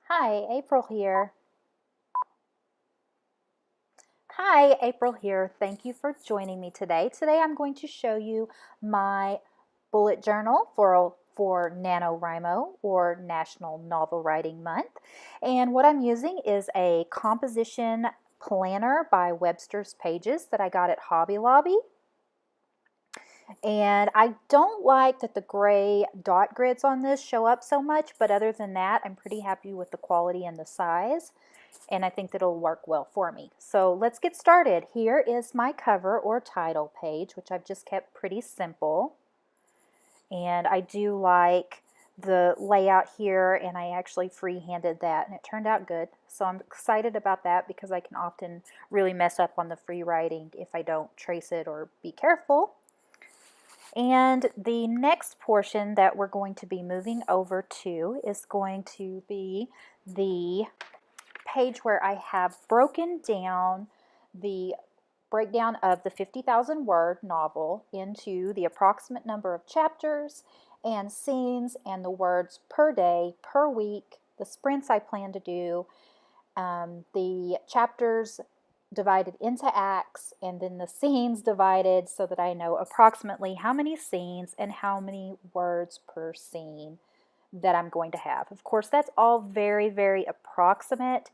Hi, April here. Hi, April here. Thank you for joining me today. Today I'm going to show you my bullet journal for NaNoWriMo or National Novel Writing Month. And what I'm using is a composition planner by Webster's Pages that I got at Hobby Lobby. And I don't like that the gray dot grids on this show up so much, but other than that, I'm pretty happy with the quality and the size. And I think that it'll work well for me. So let's get started. Here is my cover or title page, which I've just kept pretty simple. And I do like the layout here, and I actually freehanded that, and it turned out good. So I'm excited about that because I can often really mess up on the free writing if I don't trace it or be careful. And the next portion that we're going to be moving over to is going to be the page where I have broken down the breakdown of the 50,000 word novel into the approximate number of chapters and scenes and the words per day, per week, the sprints I plan to do, the chapters divided into acts, and then the scenes divided so that I know approximately how many scenes and how many words per scene that I'm going to have. Of course, that's all very, very approximate.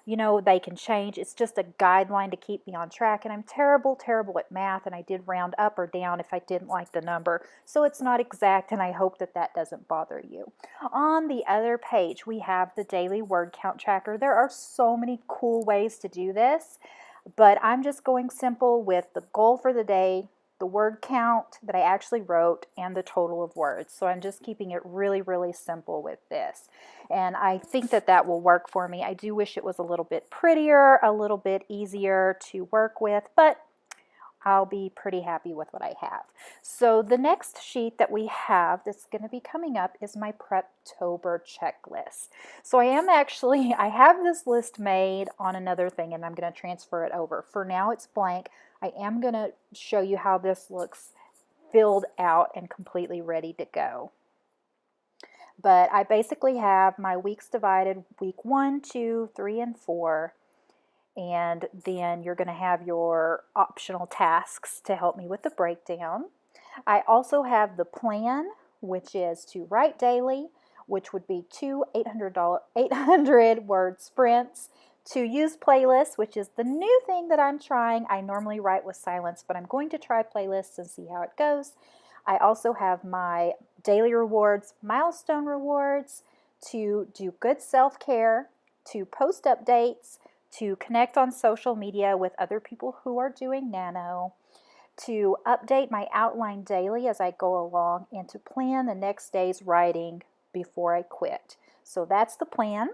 You know, they can change. It's just a guideline to keep me on track, and I'm terrible, terrible at math, and I did round up or down if I didn't like the number. So it's not exact, and I hope that that doesn't bother you. On the other page, we have the daily word count tracker. There are so many cool ways to do this, but I'm just going simple with the goal for the day, the word count that I actually wrote, and the total of words. So I'm just keeping it really, really simple with this. And I think that that will work for me. I do wish it was a little bit prettier, a little bit easier to work with, but I'll be pretty happy with what I have. So the next sheet that we have that's going to be coming up is my Preptober checklist. So I have this list made on another thing, and I'm going to transfer it over. For now it's blank. I am going to show you how this looks filled out and completely ready to go. But I basically have my weeks divided, week 1, 2, 3, and 4. And then you're going to have your optional tasks to help me with the breakdown. I also have the plan, which is to write daily, which would be 2 800 word sprints, to use playlists, which is the new thing that I'm trying. I normally write with silence, but I'm going to try playlists and see how it goes. I also have my daily rewards, milestone rewards, to do good self-care, to post updates, to connect on social media with other people who are doing nano, to update my outline daily as I go along, and to plan the next day's writing before I quit. So that's the plan.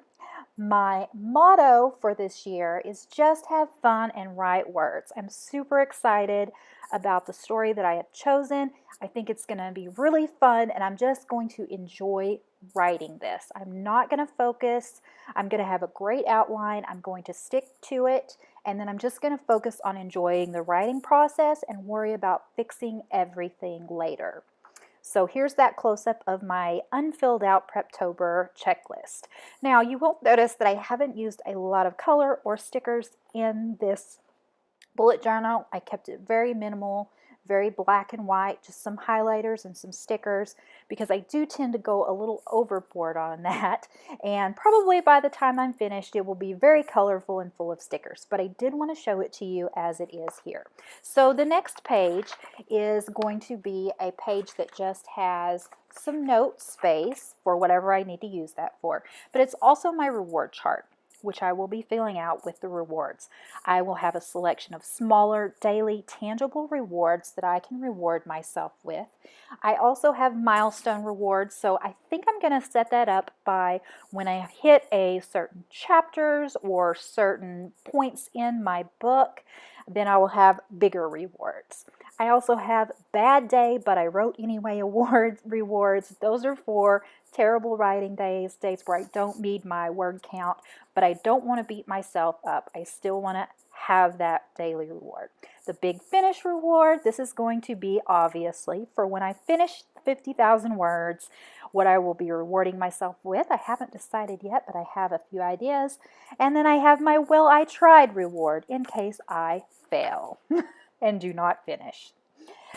My motto for this year is just have fun and write words. I'm super excited about the story that I have chosen. I think it's going to be really fun, and I'm just going to enjoy writing this. I'm not going to focus. I'm going to have a great outline. I'm going to stick to it, and then I'm just going to focus on enjoying the writing process and worry about fixing everything later. So here's that close-up of my unfilled out Preptober checklist. Now you won't notice that I haven't used a lot of color or stickers in this bullet journal. I kept it very minimal, very black and white, just some highlighters and some stickers, because I do tend to go a little overboard on that. And probably by the time I'm finished, it will be very colorful and full of stickers. But I did want to show it to you as it is here. So the next page is going to be a page that just has some note space for whatever I need to use that for. But it's also my reward chart, which I will be filling out with the rewards. I will have a selection of smaller, daily, tangible rewards that I can reward myself with. I also have milestone rewards, so I think I'm going to set that up by when I hit a certain chapters or certain points in my book, then I will have bigger rewards. I also have bad day, but I wrote anyway rewards. Those are for terrible writing days, days where I don't need my word count, but I don't want to beat myself up. I still want to have that daily reward. The big finish reward, this is going to be obviously for when I finish 50,000 words, what I will be rewarding myself with. I haven't decided yet, but I have a few ideas. And then I have my well, I tried reward in case I fail and do not finish.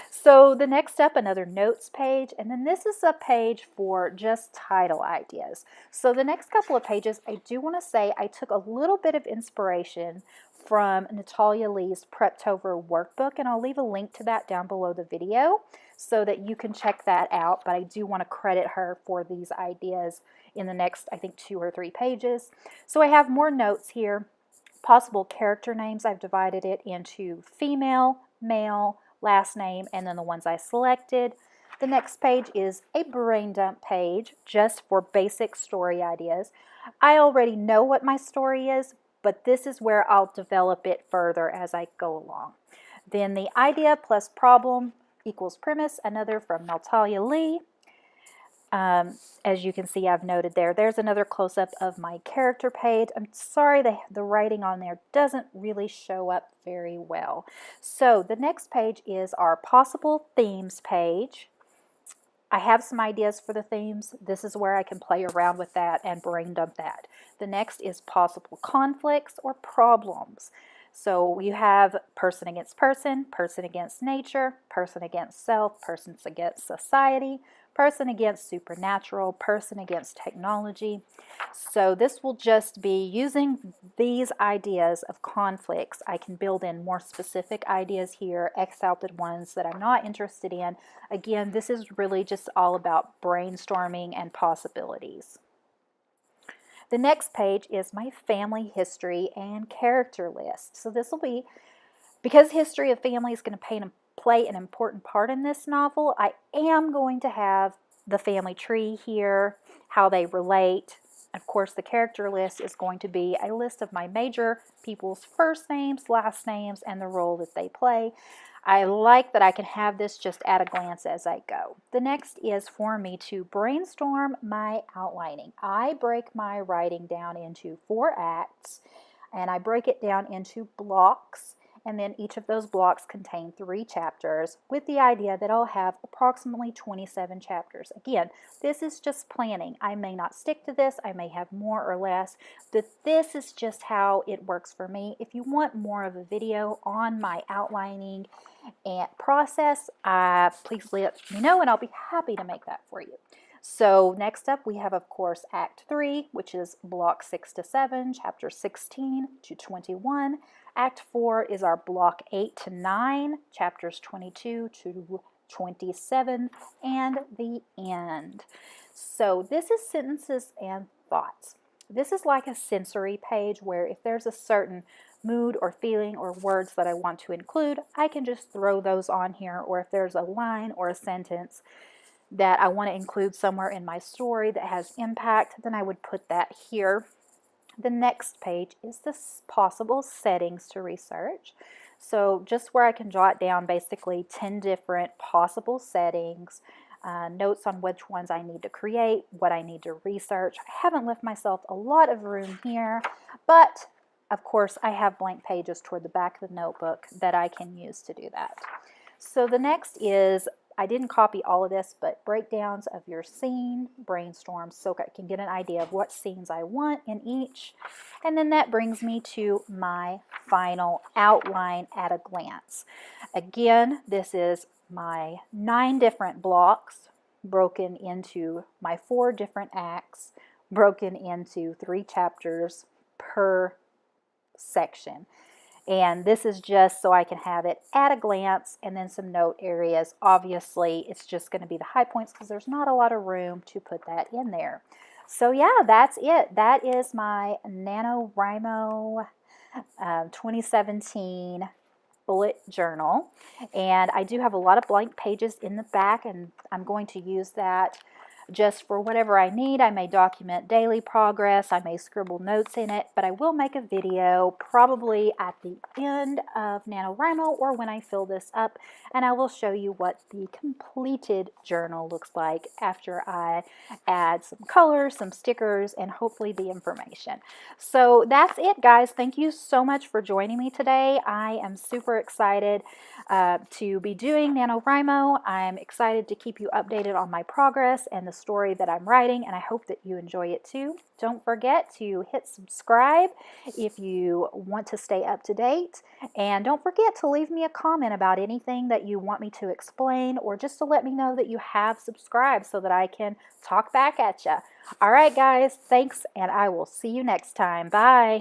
So the next step, another notes page, and then this is a page for just title ideas. So the next couple of pages, I do want to say I took a little bit of inspiration from Natalia Lee's Preptober workbook, and I'll leave a link to that down below the video so that you can check that out, but I do want to credit her for these ideas in the next, I think, 2 or 3 pages. So I have more notes here. Possible character names, I've divided it into female, male, last name, and then the ones I selected. The next page is a brain dump page just for basic story ideas. I already know what my story is, but this is where I'll develop it further as I go along. Then the idea plus problem equals premise, another from Natalia Lee. As you can see, I've noted there's another close-up of my character page. I'm sorry the writing on there doesn't really show up very well. So the next page is our possible themes page. I have some ideas for the themes. This is where I can play around with that and brain dump that. The next is possible conflicts or problems. So you have person against person, person against nature, person against self, persons against society, person against supernatural, person against technology. So this will just be using these ideas of conflicts. I can build in more specific ideas here, X out the ones that I'm not interested in. Again, this is really just all about brainstorming and possibilities. The next page is my family history and character list. So this will be, because history of family is going to play an important part in this novel, I am going to have the family tree here, how they relate. Of course, the character list is going to be a list of my major people's first names, last names, and the role that they play. I like that I can have this just at a glance as I go. The next is for me to brainstorm my outlining. I break my writing down into 4 acts, and I break it down into blocks, and then each of those blocks contain 3 chapters with the idea that I'll have approximately 27 chapters. Again, this is just planning. I may not stick to this. I may have more or less, but this is just how it works for me. If you want more of a video on my outlining and process, please let me know and I'll be happy to make that for you. So next up we have, of course, Act 3, which is block 6 to 7, chapters 16 to 21. Act 4 is our block 8 to 9, chapters 22 to 27, and the end. So this is sentences and thoughts. This is like a sensory page where if there's a certain mood or feeling or words that I want to include, I can just throw those on here, or if there's a line or a sentence that I want to include somewhere in my story that has impact, then I would put that here. The next page is the possible settings to research. So just where I can jot down basically 10 different possible settings, notes on which ones I need to create, what I need to research. I haven't left myself a lot of room here, but of course I have blank pages toward the back of the notebook that I can use to do that. So the next is, I didn't copy all of this, but breakdowns of your scene, brainstorm, so I can get an idea of what scenes I want in each. And then that brings me to my final outline at a glance. Again, this is my 9 different blocks broken into my 4 different acts, broken into 3 chapters per section. And this is just so I can have it at a glance and then some note areas. Obviously, it's just going to be the high points because there's not a lot of room to put that in there. So yeah, that's it. That is my NaNoWriMo 2017 bullet journal. And I do have a lot of blank pages in the back, and I'm going to use that just for whatever I need. I may document daily progress, I may scribble notes in it, but I will make a video probably at the end of NaNoWriMo or when I fill this up, and I will show you what the completed journal looks like after I add some colors, some stickers, and hopefully the information. So that's it, guys. Thank you so much for joining me today. I am super excited to be doing NaNoWriMo. I'm excited to keep you updated on my progress and the story that I'm writing, and I hope that you enjoy it too. Don't forget to hit subscribe if you want to stay up to date, and don't forget to leave me a comment about anything that you want me to explain, or just to let me know that you have subscribed so that I can talk back at you. All right, guys, thanks, and I will see you next time. Bye.